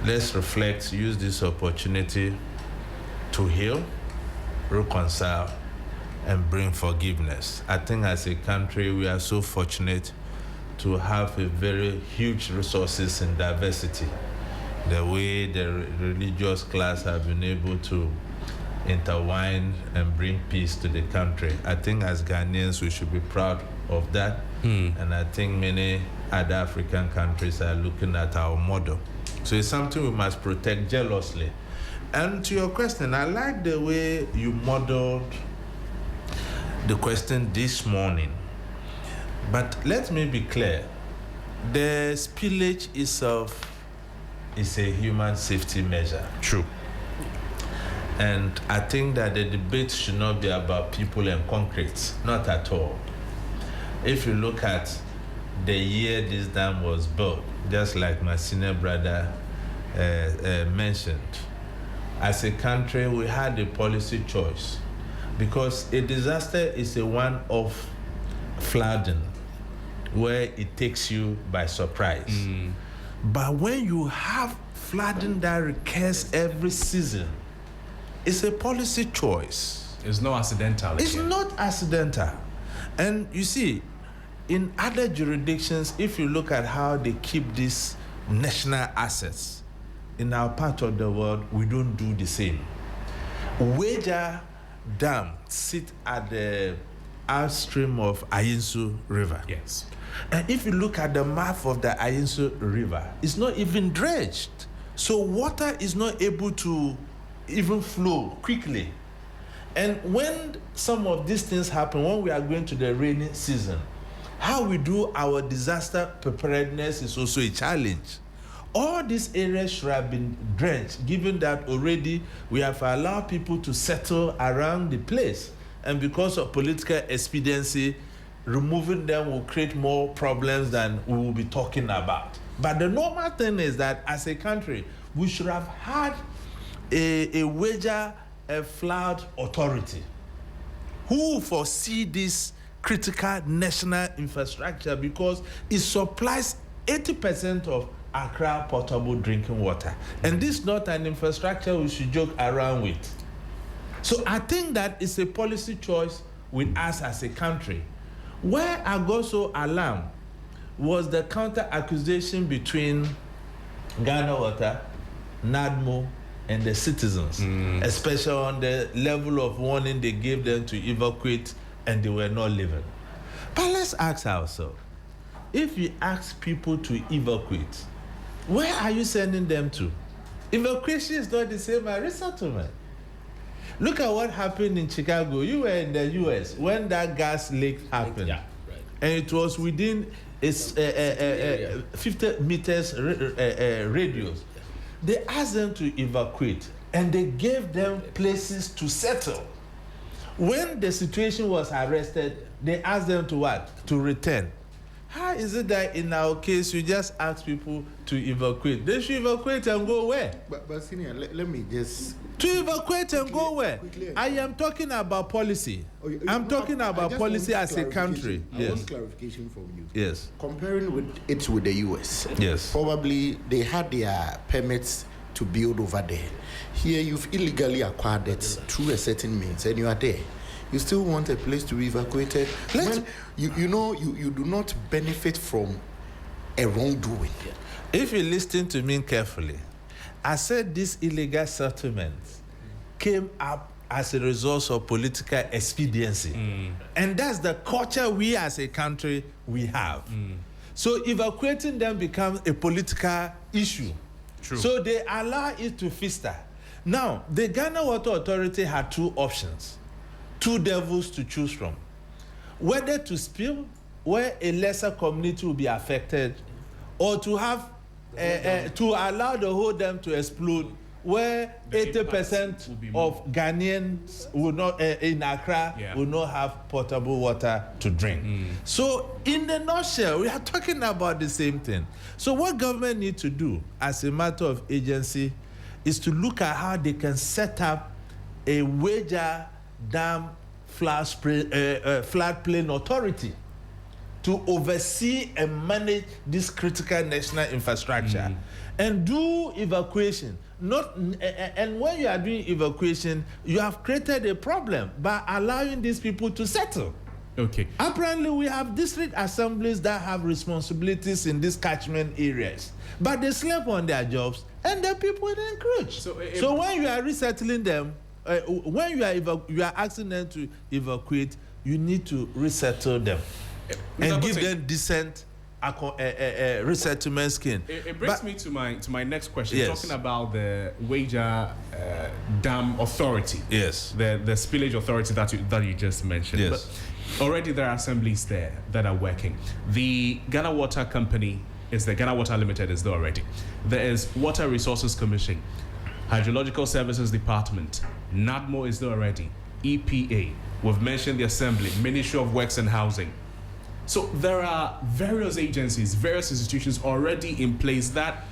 let's reflect, use this opportunity to heal, reconcile, and bring forgiveness. I think as a country, we are so fortunate to have a very huge resources in diversity. The way the religious class have been able to intertwine and bring peace to the country. I think as Ghanaians, we should be proud of that. And I think many other African countries are looking at our model. So it's something we must protect jealously. And to your question, I like the way you modeled the question this morning. But let me be clear. The spillage itself is a human safety measure. True. And I think that the debate should not be about people and concrete, not at all. If you look at the year this dam was built, just like my senior brother mentioned, as a country, we had a policy choice because a disaster is a one-off flooding where it takes you by surprise. But when you have flooding that recurs every season, it's a policy choice. It's not accidental. It's not accidental. And you see, in other jurisdictions, if you look at how they keep these national assets, in our part of the world, we don't do the same. Weija Dam sits at the upstream of Ayinsu River. Yes. And if you look at the mouth of the Ayinsu River, it's not even dredged. So water is not able to even flow quickly. And when some of these things happen, when we are going to the rainy season, how we do our disaster preparedness is also a challenge. All these areas should have been dredged, given that already we have allowed people to settle around the place. And because of political expediency, removing them will create more problems than we will be talking about. But the normal thing is that as a country, we should have had a Weija flood authority who foresee this critical national infrastructure because it supplies 80% of Accra potable drinking water. And this is not an infrastructure we should joke around with. So I think that it's a policy choice with us as a country. Where I got so alarmed was the counter accusation between Ghana Water, NADMO, and the citizens, especially on the level of warning they gave them to evacuate and they were not living. But let's ask ourselves, if you ask people to evacuate, where are you sending them to? Evacuation is not the same as resettlement. Look at what happened in Chicago. You were in the US when that gas leak happened. Yeah, right. And it was within its 50 meters radius. They asked them to evacuate and they gave them places to settle. When the situation was arrested, they asked them to what? To return. How is it that in our case, you just ask people to evacuate? They should evacuate and go where? But Senior, let me just... To evacuate and go where? Quickly. I am talking about policy. I'm talking about policy as a country. I want clarification from you. Yes. Comparing it with the US. Yes. Probably they had their permits to build over there. Here you've illegally acquired it through a certain means and you are there. You still want a place to be evacuated. When you do not benefit from a wrongdoing. If you listen to me carefully, I said this illegal settlement came up as a result of political expediency. And that's the culture we as a country we have. So evacuating them becomes a political issue. True. So they allow it to fester. Now, the Ghana Water Authority had two options, two devils to choose from. Whether to spill, where a lesser community will be affected, or to have to allow the whole dam to explode, where 80% of Ghanaians will not in Accra will not have potable water to drink. So, in the nutshell, we are talking about the same thing. So, what government need to do as a matter of agency is to look at how they can set up a Weija Dam floodplain authority to oversee and manage this critical national infrastructure and do evacuation. And when you are doing evacuation, you have created a problem by allowing these people to settle. Okay. Apparently, we have district assemblies that have responsibilities in these catchment areas, but they sleep on their jobs and the people encroach. So when you are resettling them, when you are asking them to evacuate, you need to resettle them and give them decent resettlement scheme. It brings me to my next question. Yes. Talking about the Weija Dam Authority. Yes. The spillage authority that you just mentioned. Yes. But already there are assemblies there that are working. The Ghana Water Company is the Ghana Water Limited is there already. There is Water Resources Commission, Hydrological Services Department, NADMO is there already, EPA. We've mentioned the Assembly, Ministry of Works and Housing. So there are various agencies, various institutions already in place that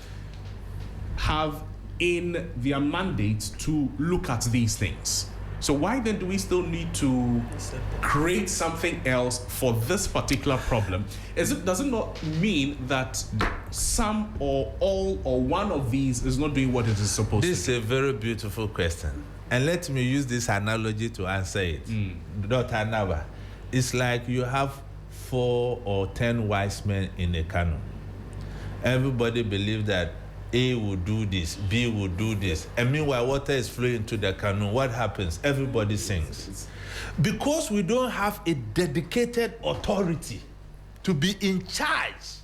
have in their mandate to look at these things. So why then do we still need to create something else for this particular problem? Does it not mean that some or all or one of these is not doing what it is supposed to do? This is a very beautiful question. And let me use this analogy to answer it. Dr. Nava, it's like you have 4 or 10 wise men in a canoe. Everybody believes that A will do this, B will do this. And meanwhile, water is flowing into the canoe. What happens? Everybody sinks. Because we don't have a dedicated authority to be in charge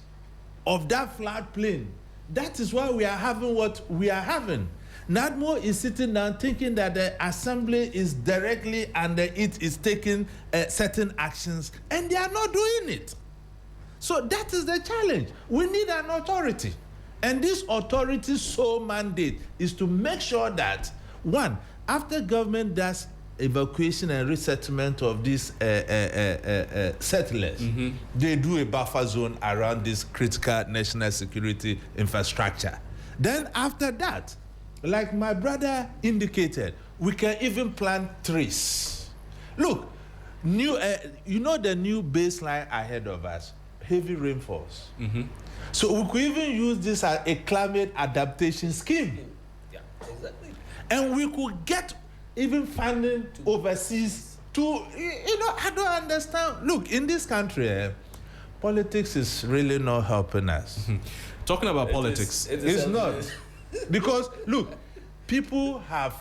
of that floodplain, that is why we are having what we are having. NADMO is sitting down thinking that the assembly is directly under it, is taking certain actions, and they are not doing it. So that is the challenge. We need an authority. And this authority's sole mandate is to make sure that, one, after government does evacuation and resettlement of these settlers, they do a buffer zone around this critical national security infrastructure. Then after that, like my brother indicated, we can even plant trees. Look, you know the new baseline ahead of us, heavy rainfalls. So we could even use this as a climate adaptation scheme. Yeah, exactly. And we could get even funding overseas to, I don't understand. Look, in this country, politics is really not helping us. Talking about politics. It's not. Because, look, people have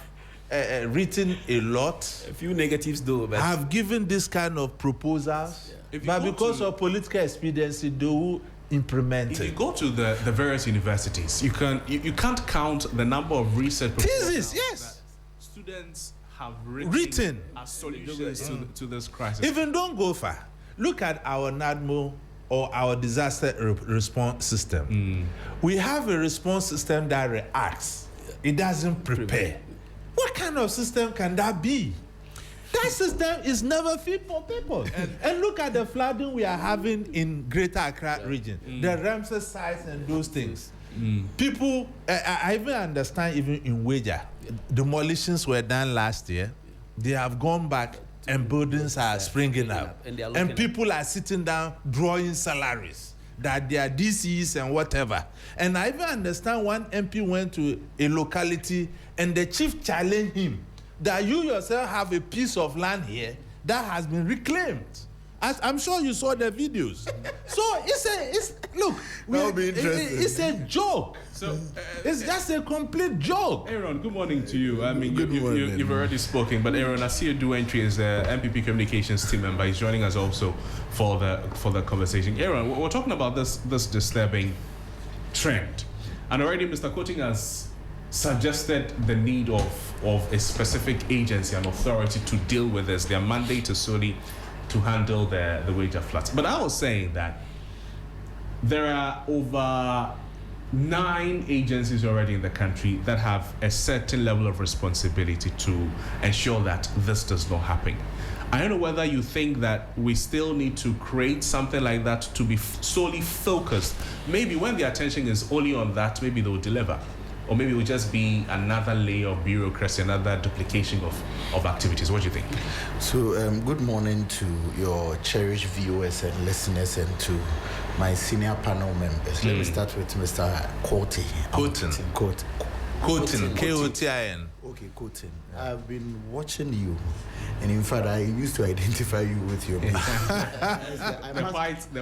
written a lot. A few negatives though, but have given this kind of proposals. Yeah. But because of political expediency, they will implement If it. you go to the various universities, you can't count the number of research proposals Thesis, yes. that students have written as solutions to this crisis. Even don't go far. Look at our NADMO or our disaster response system. We have a response system that reacts. It doesn't prepare. What kind of system can that be? That system is never fit for people. And look at the flooding we are having in Greater Accra region, the Ramses sites and those things. People, I even understand even in Weija, demolitions were done last year. They have gone back and buildings are springing up. And people are sitting down drawing salaries that they are DCs and whatever. And I even understand one MP went to a locality and the chief challenged him that you yourself have a piece of land here that has been reclaimed. As I'm sure you saw the videos. So it's a joke. So it's just a complete joke. Aaron, good morning to you. I mean, Good morning. you've already spoken, but Aaron, I see you do entry as the MPP communications team member. He's joining us also for the conversation. Aaron, we're talking about this disturbing trend, and already Mr. Coating has suggested the need of a specific agency and authority to deal with this. Their mandate is solely to handle the Weija floods. But I was saying that there are over 9 agencies already in the country that have a certain level of responsibility to ensure that this does not happen. I don't know whether you think that we still need to create something like that to be solely focused. Maybe when the attention is only on that, maybe they'll deliver. or maybe it will just be another layer of bureaucracy, another duplication of activities? What do you think? So, good morning to your cherished viewers and listeners, and to my senior panel members. Let me start with Mr. Kotin. Kotin. Okay, Kotin. I've been watching you, and in fact, I used to identify you with your name. The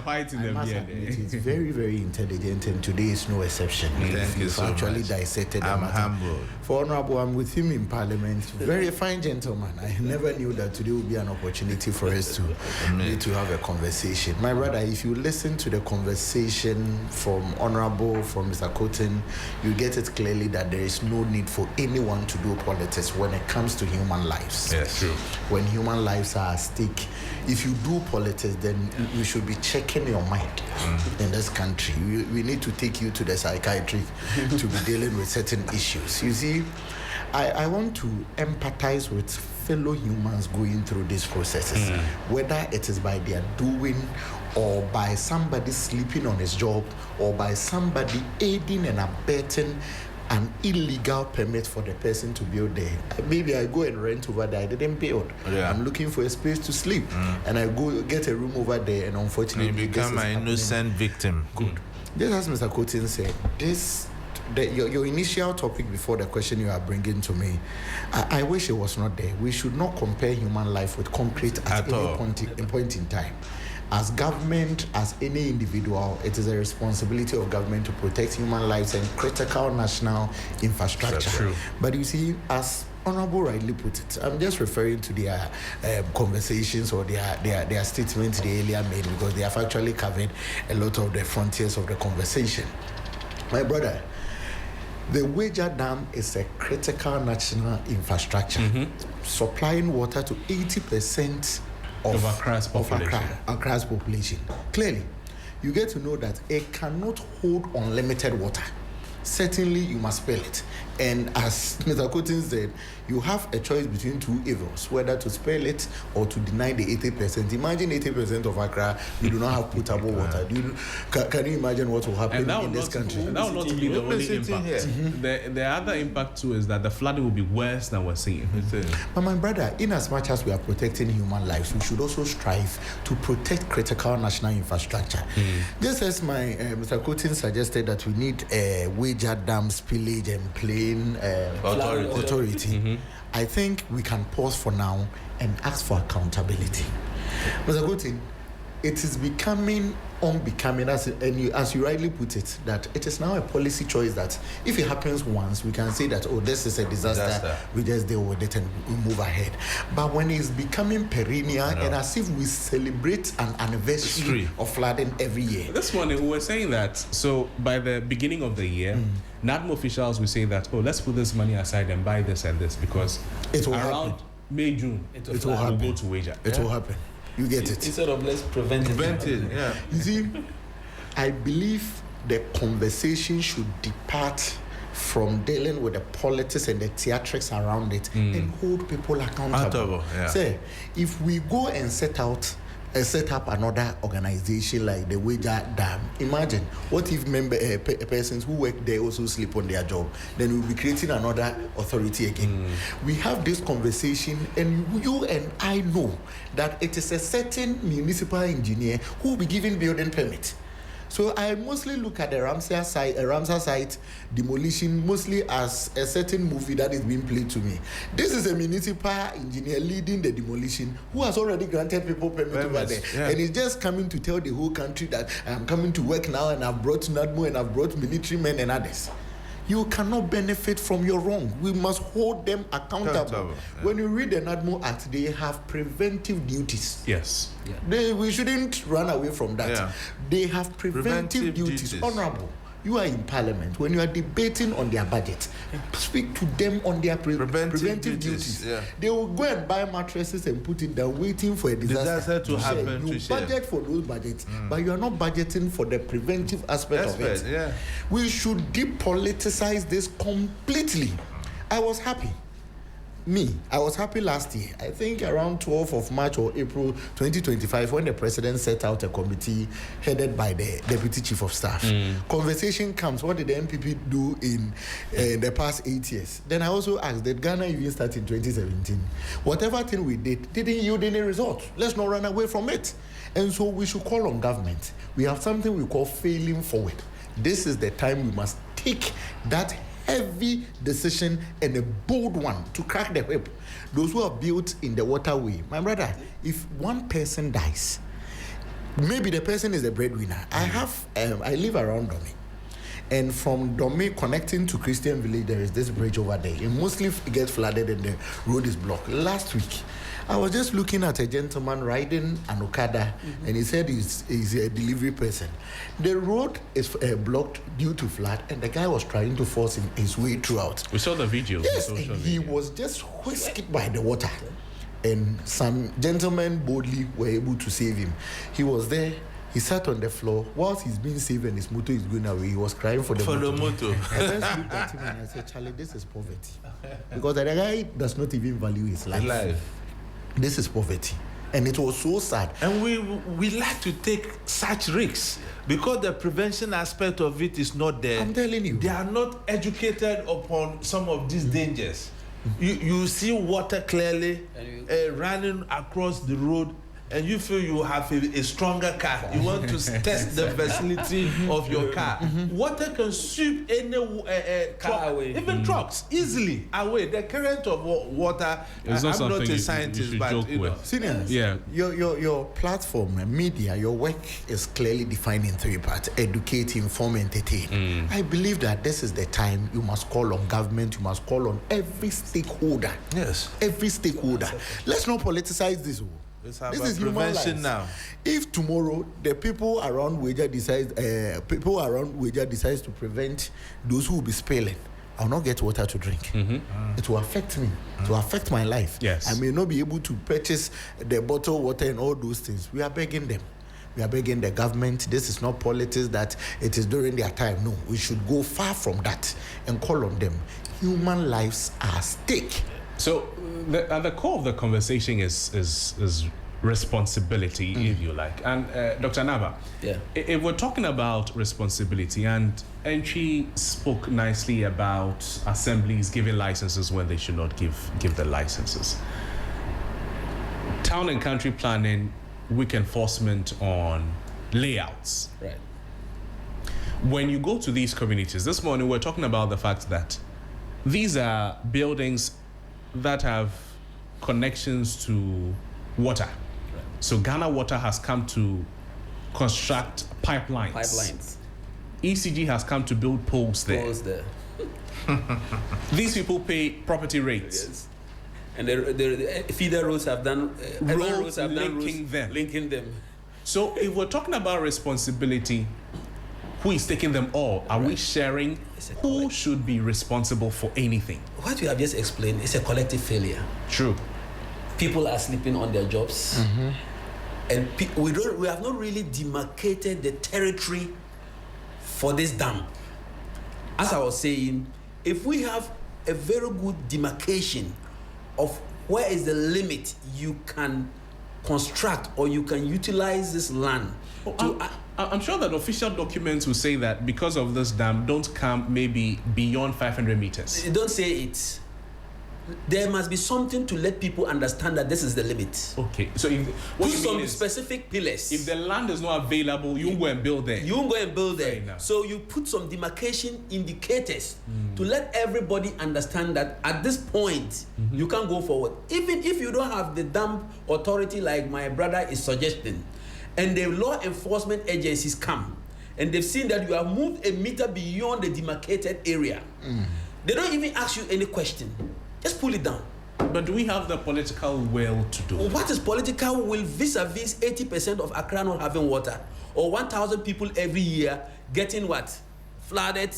white in the beard. It's very, very intelligent, and today is no exception. Thank you so actually much. Dissected the I'm matter. humbled. For Honorable, I'm with him in Parliament. Very fine gentleman. I never knew that today would be an opportunity for us to have a conversation. My brother, if you listen to the conversation from Honorable, from Mr. Kotin, you get it clearly that there is no need for anyone to do politics when it comes to human lives. Yes, true. When human lives are at stake, if you do politics, then you should be checking your mind in this country. We need to take you to the psychiatric to be dealing with certain issues. You see, I want to empathize with fellow humans going through these processes, whether it is by their doing or by somebody sleeping on his job or by somebody aiding and abetting an illegal permit for the person to build there. Maybe I go and rent over there. I didn't build. Yeah. I'm looking for a space to sleep, and I go get a room over there, and unfortunately, You become an innocent victim. Good. Just as Mr. Kotin said, your initial topic before the question you are bringing to me, I wish it was not there. We should not compare human life with concrete at any point in time. As government, as any individual, it is a responsibility of government to protect human lives and critical national infrastructure. That's true. But you see, as Honorable rightly put it, I'm just referring to their conversations or their statements they earlier made, because they have actually covered a lot of the frontiers of the conversation. My brother, the Weija Dam is a critical national infrastructure, supplying water to 80% of Accra's population. Clearly, you get to know that it cannot hold unlimited water. Certainly, you must spell it. And as Mr. Kotin said, you have a choice between two evils, whether to spell it or to deny the 80%. Imagine 80% of Accra, you do not have potable water. Can you imagine what will happen in this country? And that will not be the only impact. The other impact too is that the flooding will be worse than we're seeing. But my brother, in as much as we are protecting human lives, we should also strive to protect critical national infrastructure. Just as my Mr. Kotin suggested that we need a Weija Dam spillage and plain authority. I think we can pause for now and ask for accountability. Mr. Kotin, it is becoming unbecoming, as you rightly put it, that it is now a policy choice that if it happens once, we can say that, oh, this is a disaster. We just deal with it and we move ahead. But when it's becoming perennial, and as if we celebrate an anniversary of flooding every year. This morning we were saying that, so by the beginning of the year, NADMO officials will say that, oh, let's put this money aside and buy this and this, because it will around happen. May, June, it will happen. We'll go to Weija. It will happen. You get it. Instead of let's prevent it. Yeah. You see, I believe the conversation should depart from dealing with the politics and the theatrics around it and hold people accountable. Say, if we go and set up another organization like the Weija Dam, imagine what if persons who work there also sleep on their job? Then we'll be creating another authority again. We have this conversation, and you and I know that it is a certain municipal engineer who will be giving building permit. So I mostly look at the Ramsar site demolition mostly as a certain movie that is being played to me. This is a municipal engineer leading the demolition who has already granted people permit over there. Yeah. And he's just coming to tell the whole country that I'm coming to work now and I've brought NADMO and I've brought military men and others. You cannot benefit from your wrong. We must hold them accountable. Yeah. When you read the NADMO Act, they have preventive duties. Yes. Yeah. We shouldn't run away from that. Yeah. They have preventive duties. Honorable, you are in Parliament. When you are debating on their budget, speak to them on their preventive duties. Yeah. They will go and buy mattresses and put it there, waiting for a disaster to happen. You budget for those budgets, but you are not budgeting for the preventive aspect of it. Yeah. We should depoliticize this completely. I was happy I was happy last year. I think around 12th of March or April 2025, when the president set out a committee headed by the deputy chief of staff. Conversation comes, what did the MPP do in the past 8 years? Then I also asked, did Ghana even start in 2017? Whatever thing we didn't yield any result. Let's not run away from it. And so we should call on government. We have something we call failing forward. This is the time we must take that heavy decision and a bold one to crack the whip. Those who are built in the waterway, my brother, if one person dies, maybe the person is the breadwinner. I live around Dome, and from Dome connecting to Christian Village, there is this bridge over there. It mostly gets flooded and the road is blocked. Last week, I was just looking at a gentleman riding an Okada, and he said he's a delivery person. The road is blocked due to flood, and the guy was trying to force his way throughout. We saw the video. Yes, and he was just whisked by the water, and some gentlemen boldly were able to save him. He was there. He sat on the floor whilst he's being saved and his motor is going away. He was crying for the motor. I just looked at him and I said, Charlie, this is poverty. Because the guy does not even value his life. This is poverty. And it was so sad. And we like to take such risks because the prevention aspect of it is not there. I'm telling you. They are not educated upon some of these dangers. You see water clearly running across the road, and you feel you have a stronger car. You want to test the facility of your car. Water can sweep any car away, even trucks easily away. The current of water. I'm not a scientist, but you know. Seniors, yeah. Your platform, media, your work is clearly defined in 3 parts: educate, inform, entertain. I believe that this is the time you must call on government. You must call on every stakeholder. Yes, every stakeholder. Let's not politicize this. This is human lives. Now. If tomorrow the people around Weija decides to prevent those who will be spilling, I'll not get water to drink. It will affect me. It will affect my life. Yes. I may not be able to purchase the bottled water and all those things. We are begging them. We are begging the government. This is not politics that it is during their time. No, we should go far from that and call on them. Human lives are at stake. So, at the core of the conversation is responsibility, if you like. And Dr. Nava, if we're talking about responsibility, and Entry spoke nicely about assemblies giving licenses when they should not give the licenses. Town and country planning, weak enforcement on layouts. Right. When you go to these communities, this morning we're talking about the fact that these are buildings that have connections to water. Right. So Ghana Water has come to construct pipelines. ECG has come to build poles there. These people pay property rates. Yes. And the feeder roads have done linking them. So if we're talking about responsibility, who is taking them all? Are we sharing? Who should be responsible for anything? What you have just explained is a collective failure. True. People are sleeping on their jobs, and we have not really demarcated the territory for this dam. As I was saying, if we have a very good demarcation of where is the limit you can construct or you can utilize this land. I'm sure that official documents will say that because of this dam, don't come maybe beyond 500 meters. Don't say it. There must be something to let people understand that this is the limit. Okay, so put some specific pillars. If the land is not available, you won't go and build there. You won't go and build there. So you put some demarcation indicators to let everybody understand that at this point you can't go forward. Even if you don't have the dam authority like my brother is suggesting, and the law enforcement agencies come and they've seen that you have moved a meter beyond the demarcated area, they don't even ask you any question. Just pull it down. But do we have the political will to do it? What is political will vis-a-vis 80% of Accra not having water? Or 1,000 people every year getting what? Flooded,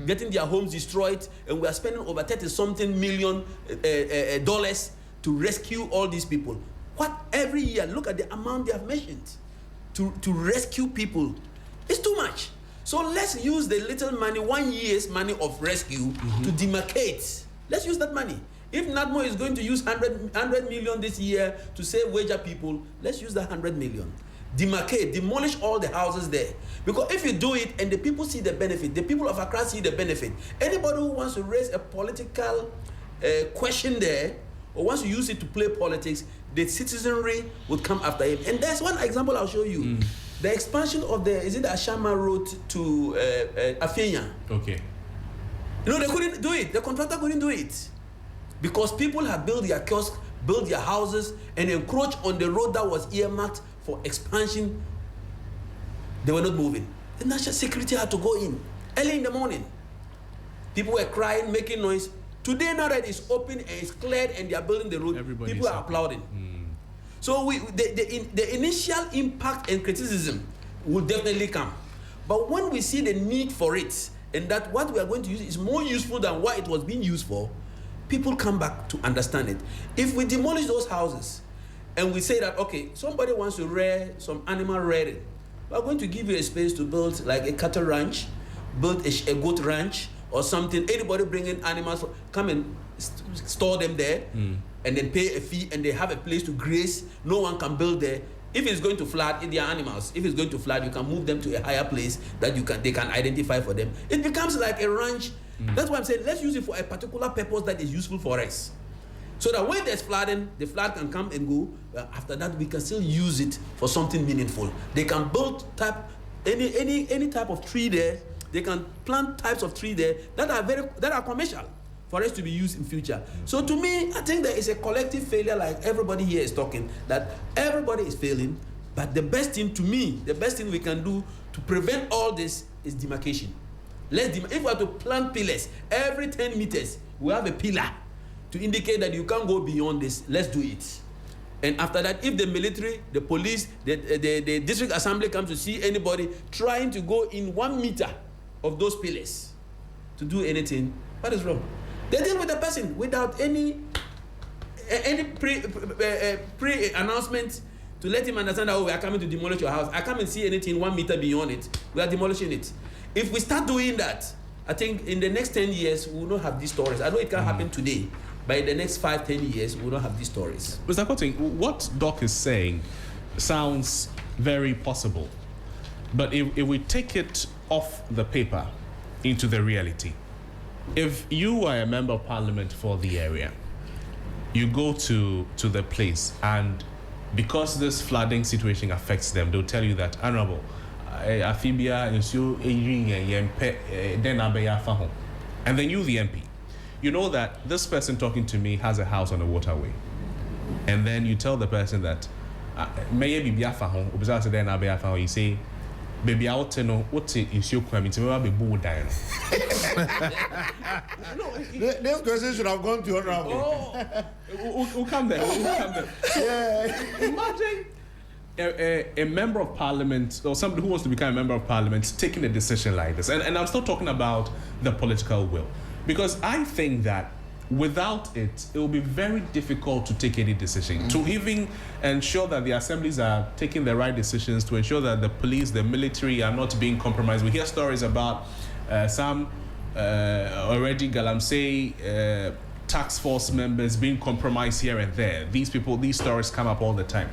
getting their homes destroyed, and we are spending over $30-something million to rescue all these people. What every year, look at the amount they have mentioned to rescue people. It's too much. So let's use the little money, 1 year's money of rescue to demarcate. Let's use that money. If NADMO is going to use 100 million this year to save Weija people, let's use that 100 million. Demarcate, demolish all the houses there. Because if you do it and the people see the benefit, the people of Accra see the benefit, anybody who wants to raise a political question there, or wants to use it to play politics, the citizenry would come after him. And there's one example I'll show you. The expansion of the Ashama Road to Afenya. Okay. You know, they couldn't do it. The contractor couldn't do it. Because people had built their kiosks, built their houses, and encroached on the road that was earmarked for expansion. They were not moving. The national security had to go in early in the morning. People were crying, making noise. Today, now that it's open and it's cleared and they are building the road, people are applauding. So the initial impact and criticism will definitely come. But when we see the need for it, and that what we are going to use is more useful than what it was being used for, people come back to understand it. If we demolish those houses and we say that, okay, somebody wants to rear some animal rearing, we're going to give you a space to build like a cattle ranch, build a goat ranch or something. Anybody bringing animals, come and store them there and then pay a fee and they have a place to graze. No one can build there. If it's going to flood, if they are animals, if it's going to flood, you can move them to a higher place that they can identify for them. It becomes like a ranch. That's why I'm saying let's use it for a particular purpose that is useful for us. So that when there's flooding, the flood can come and go. After that, we can still use it for something meaningful. They can build any type of tree there. They can plant types of tree there that are commercial for us to be used in future. So to me, I think there is a collective failure, like everybody here is talking, that everybody is failing. But the best thing to me, the best thing we can do to prevent all this is demarcation. If we have to plant pillars every 10 meters, we have a pillar to indicate that you can't go beyond this. Let's do it. And after that, if the military, the police, the district assembly comes to see anybody trying to go in 1 meter of those pillars to do anything, what is wrong? They deal with the person without any pre-announcement to let him understand that, oh, we are coming to demolish your house. I come and see anything 1 meter beyond it. We are demolishing it. If we start doing that, I think in the next 10 years, we will not have these stories. I know it can happen today, but in the next 5-10 years, we will not have these stories. Mr. Koting, what Doc is saying sounds very possible. But if we take it off the paper into the reality, if you are a member of parliament for the area, you go to the place, and because this flooding situation affects them, they'll tell you that, Honorable, Afibia is you and then you, the MP, you know that this person talking to me has a house on a waterway, and then you tell the person that you say, baby, I'll tell you what is your crime. It's about being dying. This question should have gone to Honorable. Oh, we'll come there. Yeah. Imagine a member of parliament or somebody who wants to become a member of parliament taking a decision like this. And I'm still talking about the political will. Because I think that without it will be very difficult to take any decision, to even ensure that the assemblies are taking the right decisions, to ensure that the police, the military are not being compromised. We hear stories about some already Galamsey task force members being compromised here and there. These stories come up all the time.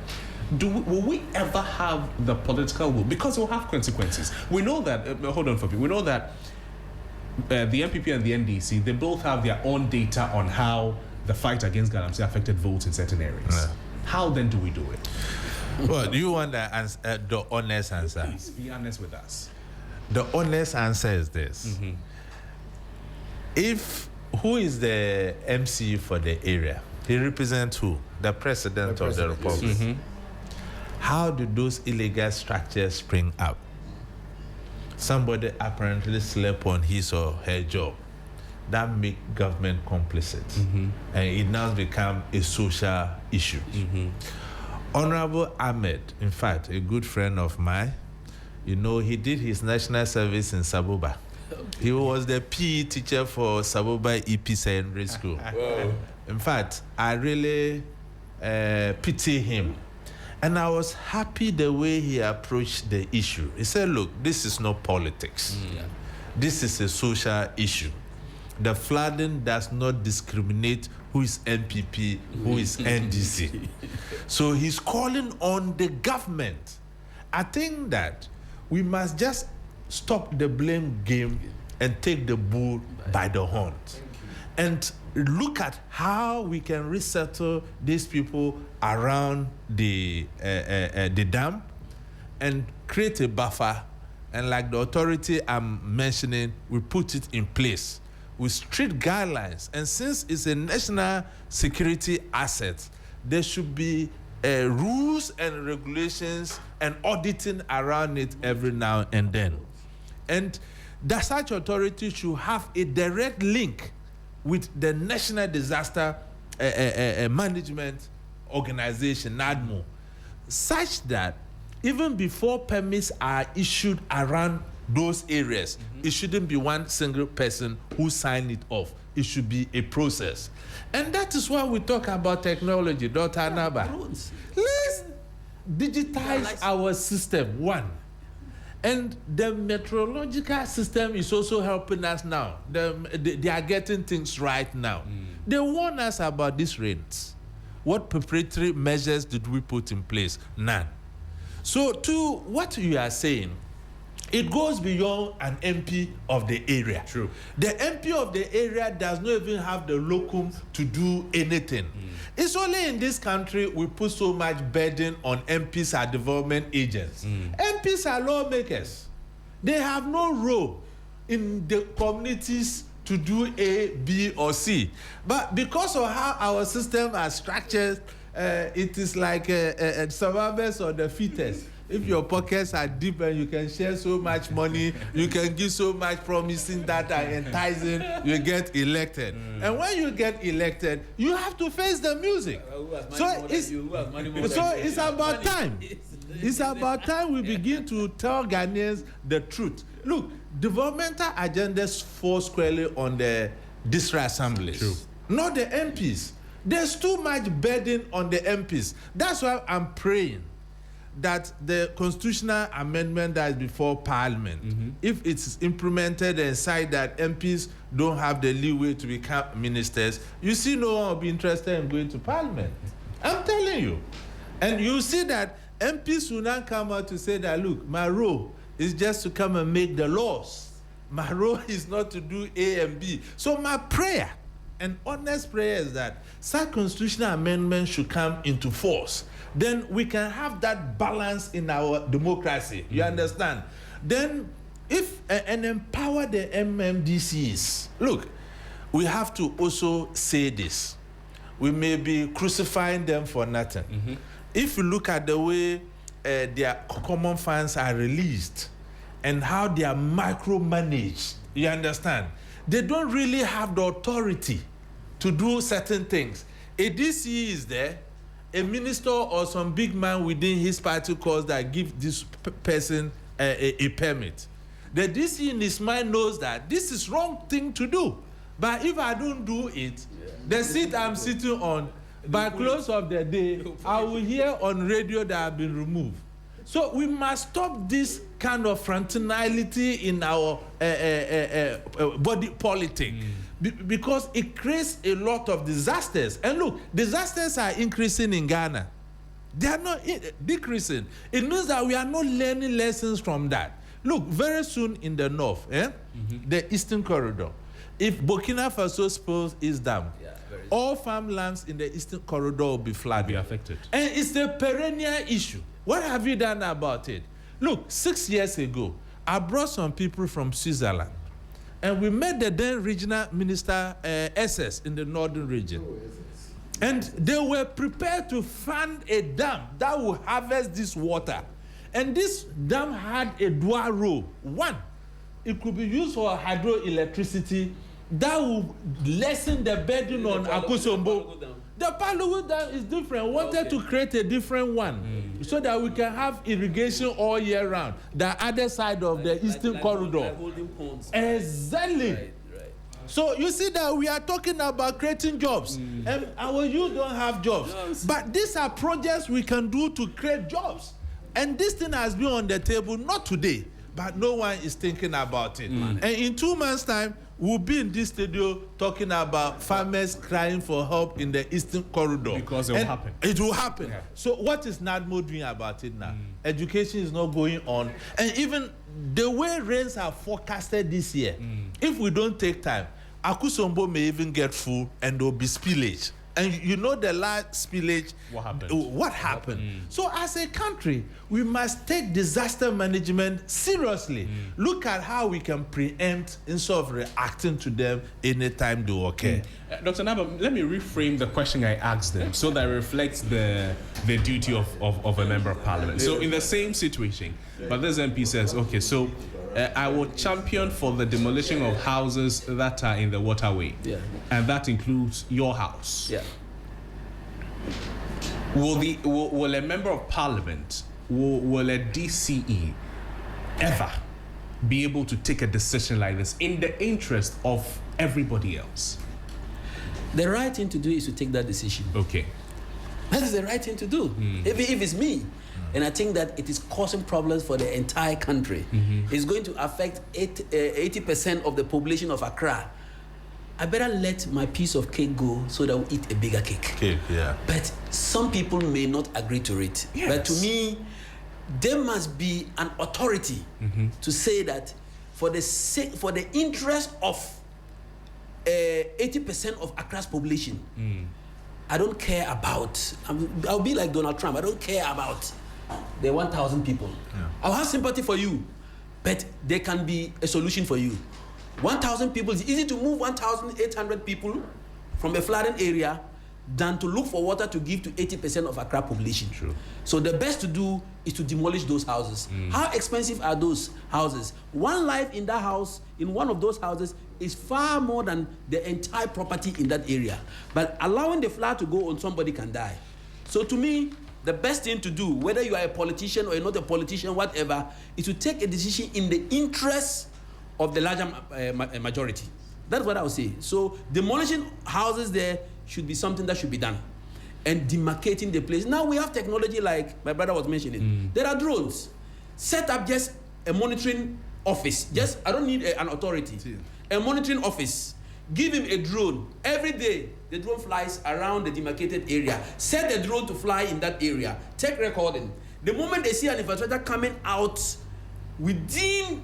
Will we ever have the political will? Because it will have consequences. We know that, hold on for me, we know that the NPP and the NDC, they both have their own data on how the fight against Galamsey affected votes in certain areas. Yeah. How then do we do it? Well, do you want the honest answer? Please be honest with us. The honest answer is this. Who is the MC for the area? He represents who? The president of the republic. How do those illegal structures spring up? Somebody apparently slept on his or her job. That make government complicit. And it now become a social issue. Honorable Ahmed, in fact, a good friend of mine, you know, he did his national service in Sabuba. He was the PE teacher for Sabuba EP Secondary School. In fact, I really pity him. And I was happy the way he approached the issue. He said, look, this is not politics. This is a social issue. the flooding does not discriminate who is NPP, who is NDC. So he's calling on the government. I think that we must just stop the blame game and take the bull by the horns and look at how we can resettle these people around the dam and create a buffer. And like the authority I'm mentioning, we put it in place with strict guidelines. And since it's a national security asset, there should be rules and regulations and auditing around it every now and then. And the such authority should have a direct link with the National Disaster Management Organization, NADMO, such that even before permits are issued around those areas, it shouldn't be one single person who signed it off. It should be a process. And that is why we talk about technology, Dr. Anaba. Let's digitize our system, one. And the meteorological system is also helping us now. They are getting things right now. They warn us about these rains. What preparatory measures did we put in place? None. So to what you are saying, it goes beyond an MP of the area. True. The MP of the area does not even have the locum to do anything. It's only in this country we put so much burden on MPs as development agents. MPs are lawmakers. They have no role in the communities to do A, B, or C. But because of how our system are structured, it is like survivors or the fittest. If your pockets are deep and you can share so much money, you can give so much promising that are enticing, you get elected. And when you get elected, you have to face the music. So it's about time. It's about time we begin to tell Ghanaians the truth. Look, developmental agendas fall squarely on the district assemblies, True. not the MPs. There's too much burden on the MPs. That's why I'm praying that the constitutional amendment that is before Parliament, if it's implemented and signed that MPs don't have the leeway to become ministers, you see no one will be interested in going to Parliament. I'm telling you. And you see that MPs will not come out to say that, look, my role is just to come and make the laws. My role is not to do A and B. So my prayer, an honest prayer, is that such constitutional amendment should come into force. Then we can have that balance in our democracy. You understand? Then if and empower the MMDCs. Look, we have to also say this. We may be crucifying them for nothing. If you look at the way their common funds are released and how they are micromanaged, you understand? They don't really have the authority to do certain things. A DC is there, a minister or some big man within his party calls that give this person a permit. The DC in his mind knows that this is wrong thing to do. But if I don't do it, the seat I'm sitting on, by close of the day, I will hear on radio that I've been removed. So we must stop this kind of frontality in our body politic. Because it creates a lot of disasters. And look, disasters are increasing in Ghana. They are not decreasing. It means that we are not learning lessons from that. Look, very soon in the north, the Eastern Corridor, if Burkina Faso spills its dam, all farmlands in the Eastern Corridor will be flooded. Be affected. And it's a perennial issue. What have you done about it? Look, 6 years ago, I brought some people from Switzerland. And we met the then regional minister, SS, in the northern region. And they were prepared to fund a dam that will harvest this water. And this dam had a dual role. One, it could be used for hydroelectricity that will lessen the burden on Akosombo. The Palugu dam is different. Wanted to create a different one so that we can have irrigation all year round. The other side of the Eastern Corridor. Exactly. Right. So you see that we are talking about creating jobs. And our youth don't have jobs. But these are projects we can do to create jobs. And this thing has been on the table, not today, but no one is thinking about it. And in 2 months' time, we'll be in this studio talking about farmers crying for help in the Eastern Corridor. Because it will happen. It will happen. Yeah. So what is NADMO doing about it now? Education is not going on. And even the way rains are forecasted this year, if we don't take time, Akusombo may even get full and there will be spillage. And you know the last spillage. What happened? So as a country, we must take disaster management seriously. Look at how we can preempt instead of reacting to them anytime they occur. Dr. Naba, let me reframe the question I asked them so that it reflects the duty of a member of parliament. So in the same situation, but this MP says, okay, so I will champion for the demolition of houses that are in the waterway. Yeah. And that includes your house. Yeah. Will a member of parliament, will a DCE ever be able to take a decision like this in the interest of everybody else? The right thing to do is to take that decision. Okay. That is the right thing to do. If it's me, and I think that it is causing problems for the entire country. It's going to affect 80% of the population of Accra. I better let my piece of cake go so that we'll eat a bigger cake. But some people may not agree to it. Yes. But to me, there must be an authority to say that for the interest of 80% of Accra's population, I don't care about, I'll be like Donald Trump, I don't care about the 1,000 people. I'll have sympathy for you, but there can be a solution for you. 1,000 people, it's easy to move 1,800 people from a flooded area than to look for water to give to 80% of Accra population. True. So the best to do is to demolish those houses. How expensive are those houses? One life in that house, in one of those houses, is far more than the entire property in that area. But allowing the flood to go on, somebody can die. So to me, the best thing to do, whether you are a politician or you're not a politician, whatever, is to take a decision in the interest of the larger majority. That's what I would say. So demolishing houses there should be something that should be done. And demarcating the place. Now we have technology like my brother was mentioning. There are drones. Set up just a monitoring office. Just, I don't need an authority. A monitoring office. Give him a drone. Every day, the drone flies around the demarcated area. Set the drone to fly in that area. Take recording. The moment they see an infiltrator coming out within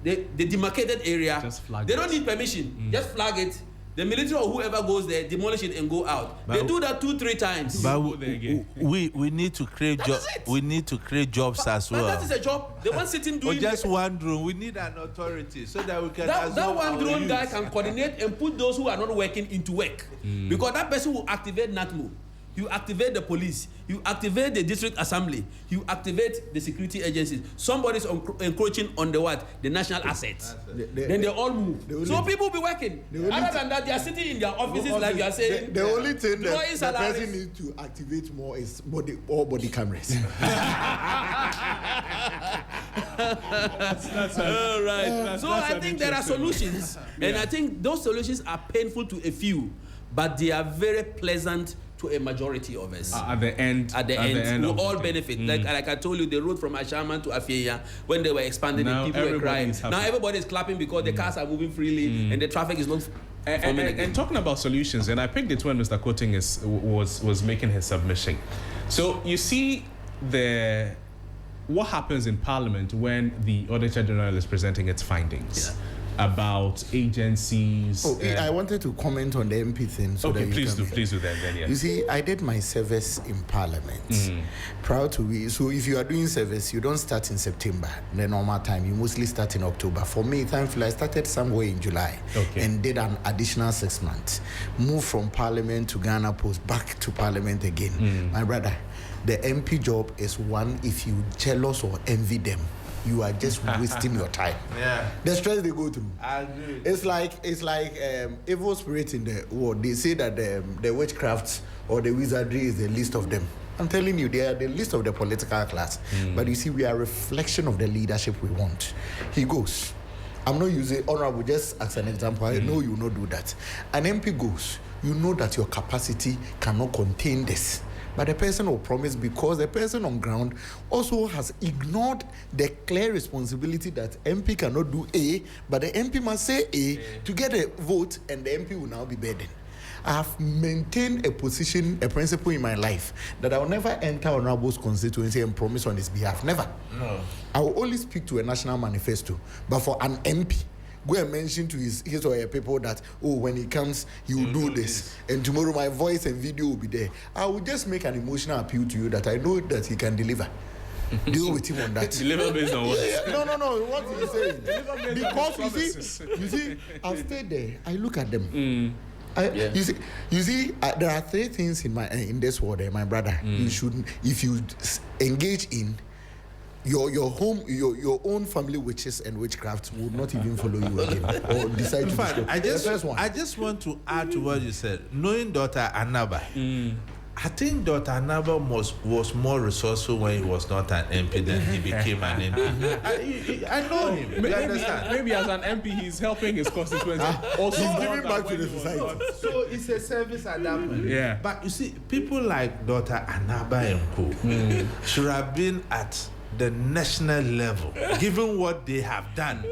the demarcated area, they don't need permission. Just flag it. The military or whoever goes there, demolish it and go out. But they do that 2-3 times. But we need to create jobs. We need to create jobs as well. But that is a job. The one sitting doing. Or just one drone. We need an authority so that we can. That one drone guy can coordinate and put those who are not working into work, because that person will activate NATMO. You activate the police. You activate the district assembly. You activate the security agencies. Somebody's encroaching on the what? The national assets. Then they all move. So people will be working. Other than that, they are sitting in their offices like you are saying. The only thing that the person needs to activate more is all body cameras. All right. So I think there are solutions. And I think those solutions are painful to a few, but they are very pleasant to a majority of us. At the end, we all benefit. Like I told you, the road from Ashaman to Afieya, when they were expanding it, people were crying. Now everybody is clapping because the cars are moving freely and the traffic is not. And talking about solutions, and I picked it when Mr. Koting was making his submission. So you see what happens in Parliament when the Auditor General is presenting its findings. About agencies. I wanted to comment on the MP thing. So okay, please do that then. Yeah. You see, I did my service in Parliament. Proud to be. So if you are doing service, you don't start in September, the normal time. You mostly start in October. For me, thankfully, I started somewhere in July and did an additional 6 months. Moved from Parliament to Ghana Post, back to Parliament again. My brother, the MP job is one if you jealous or envy them, you are just wasting your time. The stress they go through. I agree. It's like evil spirits in the world. They say that the witchcraft or the wizardry is the least of them. I'm telling you, they are the least of the political class. But you see, we are a reflection of the leadership we want. He goes. I'm not using honorable just as an example. I know you will not do that. An MP goes. You know that your capacity cannot contain this. but the person will promise because the person on ground also has ignored the clear responsibility that MP cannot do A, but the MP must say A to get a vote, and the MP will now be burdened. I have maintained a position, a principle in my life that I will never enter Honorable's constituency and promise on his behalf. Never. No. I will only speak to a national manifesto. But for an MP, go and mention to his or her people that, oh, when he comes, he will do this. And tomorrow my voice and video will be there. I will just make an emotional appeal to you that I know that he can deliver. Deal with him on that. Deliver based on what? No. What is he saying? Because you see, I've stayed there. I look at them. You see, there are three things in this world, my brother. You should, if you engage in your home, your own family witches and witchcraft will not even follow you again or decide to destroy. I just want to add to what you said. Knowing Dr. Anaba, I think Dr. Anaba was more resourceful when he was not an MP than he became an MP. I know him. Maybe as an MP, he's helping his constituency. Also, he's giving back to the society. So it's a service at that point. Yeah. But you see, people like Dr. Anaba and co should have been at the national level, given what they have done.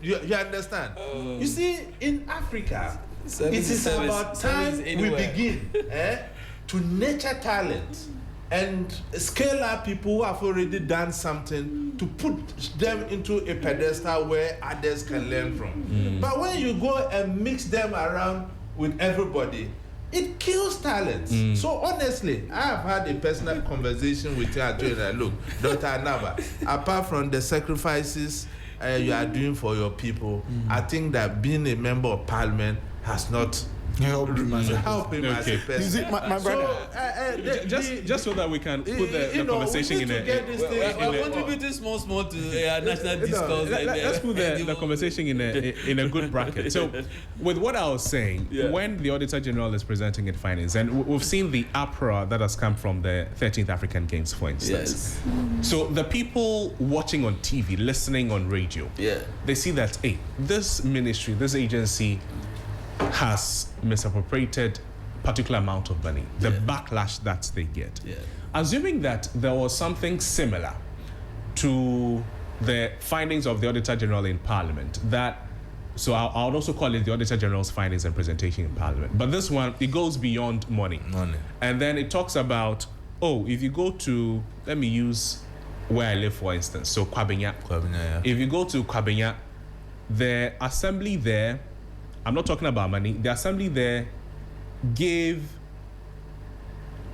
You understand? You see, in Africa, it is about time we begin to nurture talent and scale up people who have already done something to put them into a pedestal where others can learn from. But when you go and mix them around with everybody, it kills talent. So honestly, I have had a personal conversation with her. I told her, look, Dr. Anaba, apart from the sacrifices you are doing for your people, I think that being a member of parliament has not help him as a person. You see, my brother. Just so that we can put the conversation in a. We're contributing small to national discourse. Let's put the conversation in a good bracket. So, with what I was saying, when the Auditor General is presenting its findings, and we've seen the uproar that has come from the 13th African Games, for instance. Yes. So the people watching on TV, listening on radio, they see that this ministry, this agency, has misappropriated particular amount of money, the backlash that they get. Assuming that there was something similar to the findings of the Auditor General in Parliament, so I would also call it the Auditor General's findings and presentation in Parliament. But this one, it goes beyond money. And then it talks about, if you go to, let me use where I live, for instance, so Kwabenya. If you go to Kwabenya, the assembly there, I'm not talking about money. The assembly there gave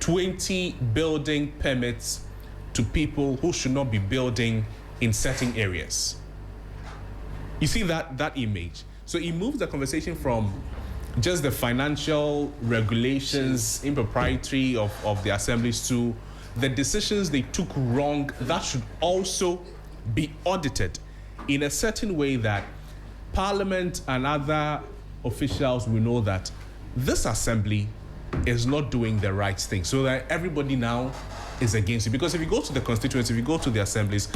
20 building permits to people who should not be building in certain areas. You see that image? So it moves the conversation from just the financial regulations, impropriety of the assemblies to the decisions they took wrong that should also be audited in a certain way that Parliament and other officials will know that this assembly is not doing the right thing, so that everybody now is against it. Because if you go to the constituency, if you go to the assemblies,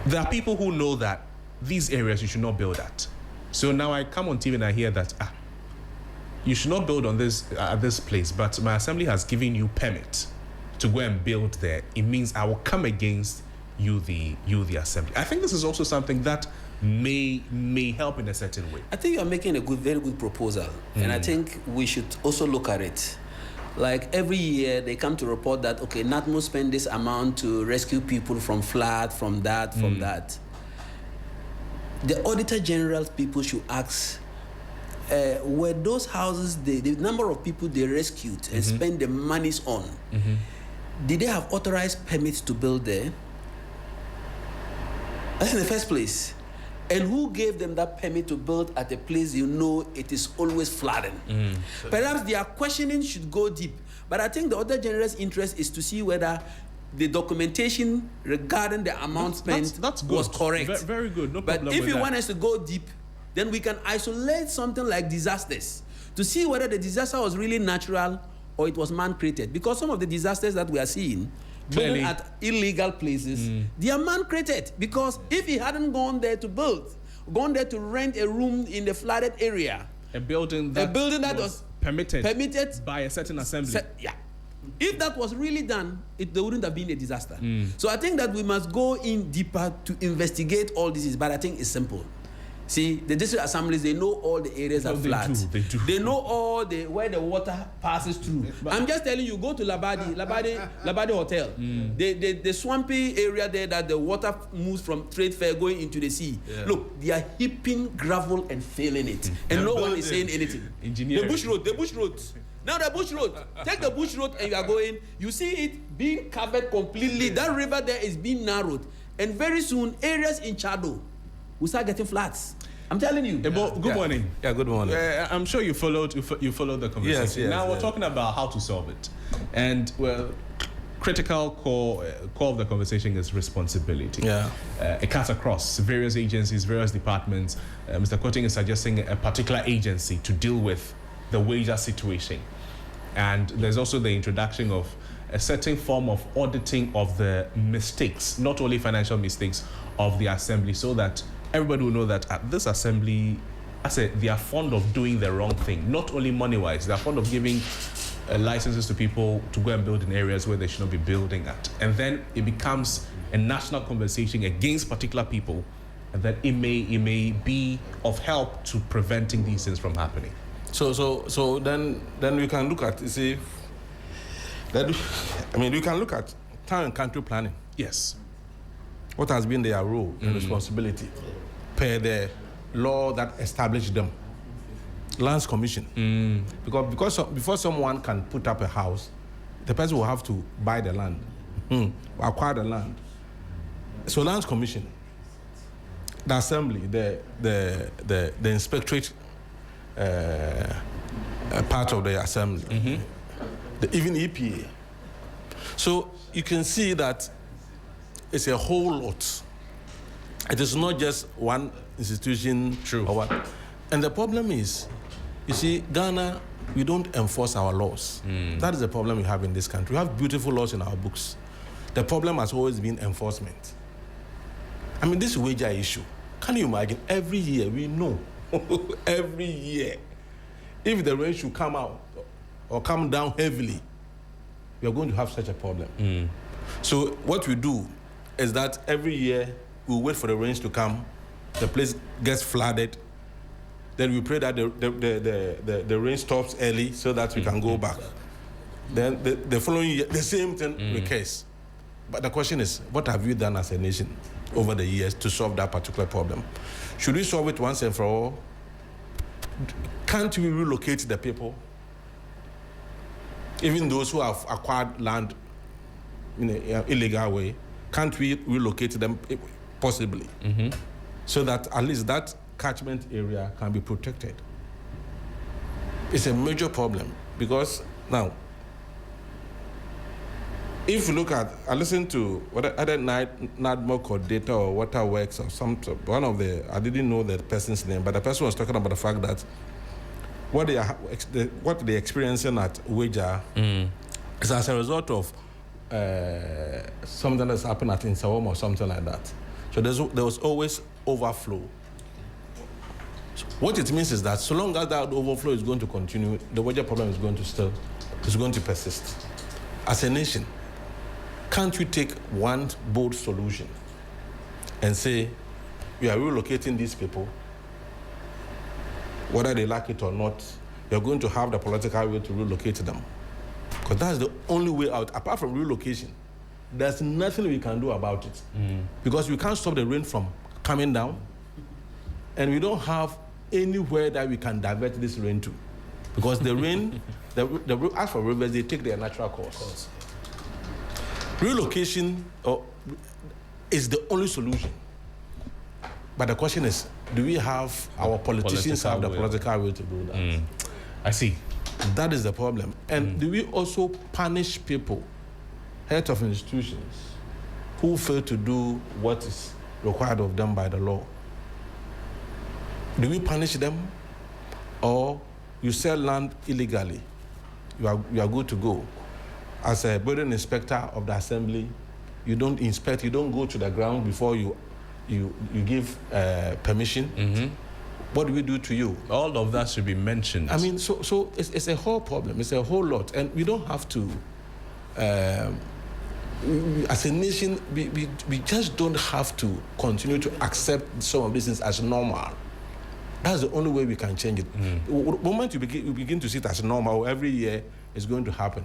there are people who know that these areas you should not build at. So now I come on TV and I hear that you should not build on this at this place, but my assembly has given you permit to go and build there. It means I will come against you, the assembly. I think this is also something that may help in a certain way. I think you are making a very good proposal, and I think we should also look at it. Like every year, they come to report that NATMO spend this amount to rescue people from flood, from that. The Auditor General people should ask, were those houses the number of people they rescued and spent the monies on? Did they have authorized permits to build there? That's in the first place. And who gave them that permit to build at a place it is always flooding? Perhaps their questioning should go deep. But I think the Auditor General's interest is to see whether the documentation regarding the amount spent was correct. Very good. No problem. But if you want us to go deep, then we can isolate something like disasters to see whether the disaster was really natural or it was man-created. Because some of the disasters that we are seeing, building at illegal places, they are man-created. Because if he hadn't gone there to build, gone there to rent a room in the flooded area, a building that was permitted by a certain assembly, If that was really done, there wouldn't have been a disaster. So I think that we must go in deeper to investigate all this. But I think it's simple. See, the district assemblies, they know all the areas are flat. They do. They know all where the water passes through. I'm just telling you, go to Labadi Hotel. The swampy area there that the water moves from Trade Fair going into the sea. Yeah. Look, they are heaping gravel and filling it. And no one is saying anything. The bush road. Now the bush road. Take the bush road and you are going. You see it being covered completely. That river there is being narrowed. And very soon, areas in Chado will start getting floods. I'm telling you. Good morning. Yeah, good morning. I'm sure you followed the conversation. Yes, now we're talking about how to solve it, and critical core of the conversation is responsibility. Yeah. It cuts across various agencies, various departments. Mr. Koting is suggesting a particular agency to deal with the Weija situation, and there's also the introduction of a certain form of auditing of the mistakes, not only financial mistakes, of the assembly, so that everybody will know that at this assembly, they are fond of doing the wrong thing, not only money-wise, they are fond of giving licenses to people to go and build in areas where they should not be building at. And then it becomes a national conversation against particular people, and that it may be of help to preventing these things from happening. So then we can look at, you see, we can look at town and country planning. Yes. What has been their role and responsibility per the law that established them? Lands Commission. Because before someone can put up a house, the person will have to buy the land, acquire the land. So Lands Commission, the assembly, the inspectorate part of the assembly, even EPA. So you can see that it's a whole lot. It is not just one institution. True. Or what. And the problem is, you see, Ghana, we don't enforce our laws. That is the problem we have in this country. We have beautiful laws in our books. The problem has always been enforcement. I mean, this Weija issue, can you imagine? Every year, we know, every year, if the rain should come out or come down heavily, we are going to have such a problem. So what we do is that every year we wait for the rains to come, the place gets flooded, then we pray that the rain stops early so that we can go back. Then the following year, the same thing recurs. But the question is, what have you done as a nation over the years to solve that particular problem? Should we solve it once and for all? Can't we relocate the people? Even those who have acquired land in an illegal way, can't we relocate them possibly? So that at least that catchment area can be protected? It's a major problem because now, if you look at, I listened to what other NADMO coordinator or Waterworks or one of the, I didn't know the person's name, but the person was talking about the fact that what they're experiencing at Weija is as a result of something that's happened at Insawam or something like that. So there was always overflow. So what it means is that so long as that overflow is going to continue, the Weija problem is going to persist. As a nation, can't we take one bold solution and say, we are relocating these people, whether they like it or not, we are going to have the political way to relocate them? Because that's the only way out. Apart from relocation, there's nothing we can do about it. Because we can't stop the rain from coming down, and we don't have anywhere that we can divert this rain to. Because the rain, as for rivers, they take their natural course. Relocation is the only solution. But the question is, do we have our politicians have the political will to do that? I see. That is the problem. And do we also punish people, heads of institutions, who fail to do what is required of them by the law? Do we punish them? Or you sell land illegally, you are good to go. As a building inspector of the assembly, you don't inspect, you don't go to the ground before you give permission. What do we do to you? All of that should be mentioned. I mean, so it's a whole problem. It's a whole lot, and we don't have to as a nation, we just don't have to continue to accept some of these things as normal. That's the only way we can change it. The moment you begin to see it as normal, every year it's going to happen.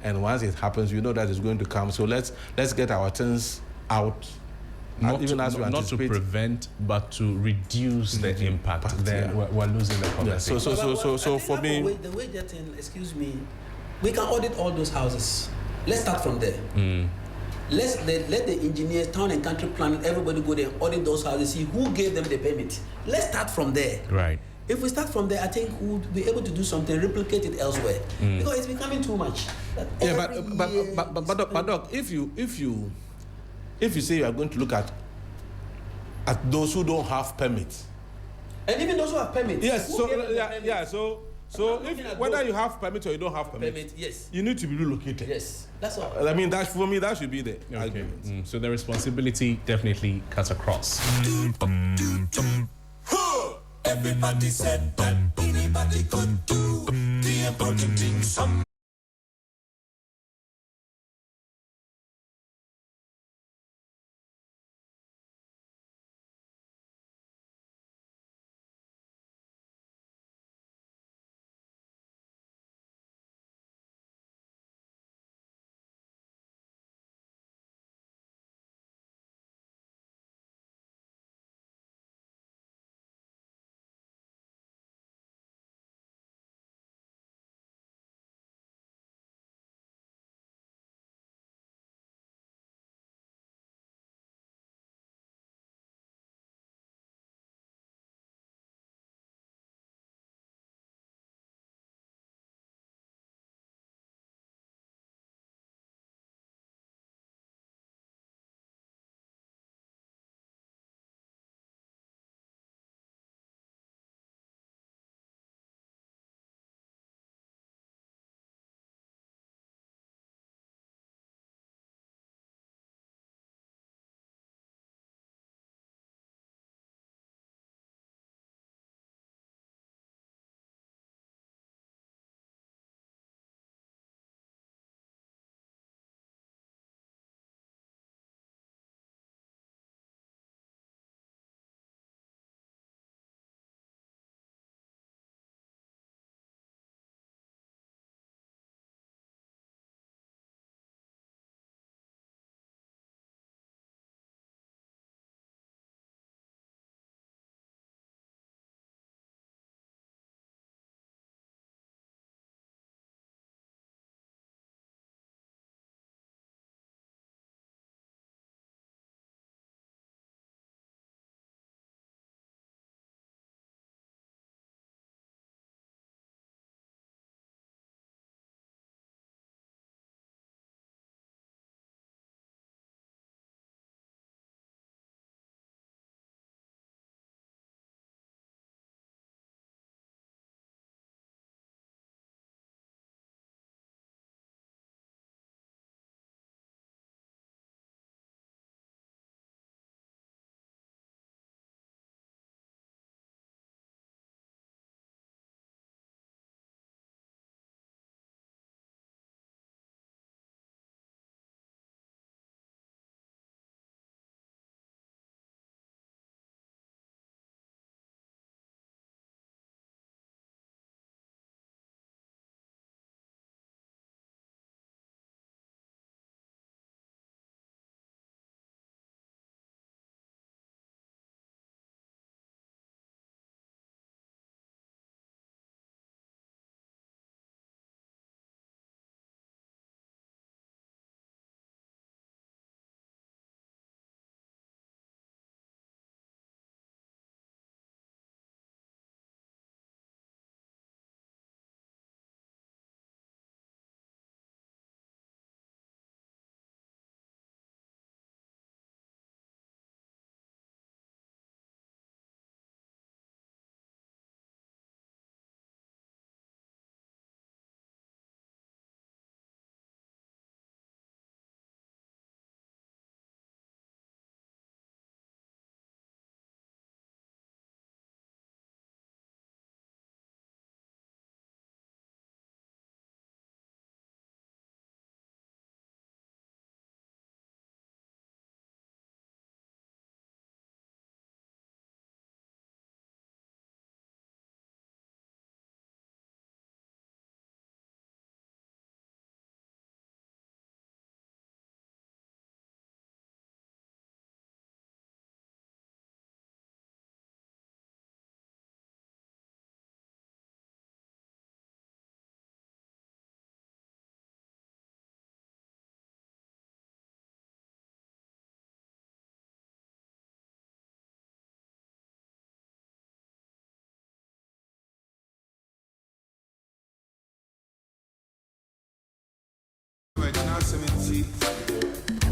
And once it happens, you know that it's going to come. So let's get our things out. Not to prevent, but to reduce the impact. Then we're losing the conversation. So for me, the Weija thing, excuse me, we can audit all those houses. Let's start from there. Let the engineers, town and country planning, everybody go there and audit those houses, see who gave them the permit. Let's start from there. Right. If we start from there, I think we'll be able to do something, replicate it elsewhere, because it's becoming too much. But Doc, if you say you are going to look at those who don't have permits, and even those who have permits, yes, so if whether you have permit or you don't have permit, yes, you need to be relocated. Yes, that's all. I mean, that for me, that should be the Okay. argument. So the responsibility definitely cuts across. Everybody said that anybody could do the important thing.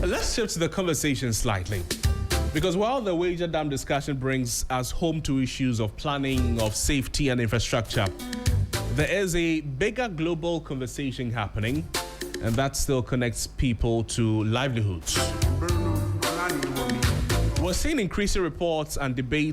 Let's shift the conversation slightly. Because while the Weija Dam discussion brings us home to issues of planning, of safety and infrastructure, there is a bigger global conversation happening, and that still connects people to livelihoods. We're seeing increasing reports and debates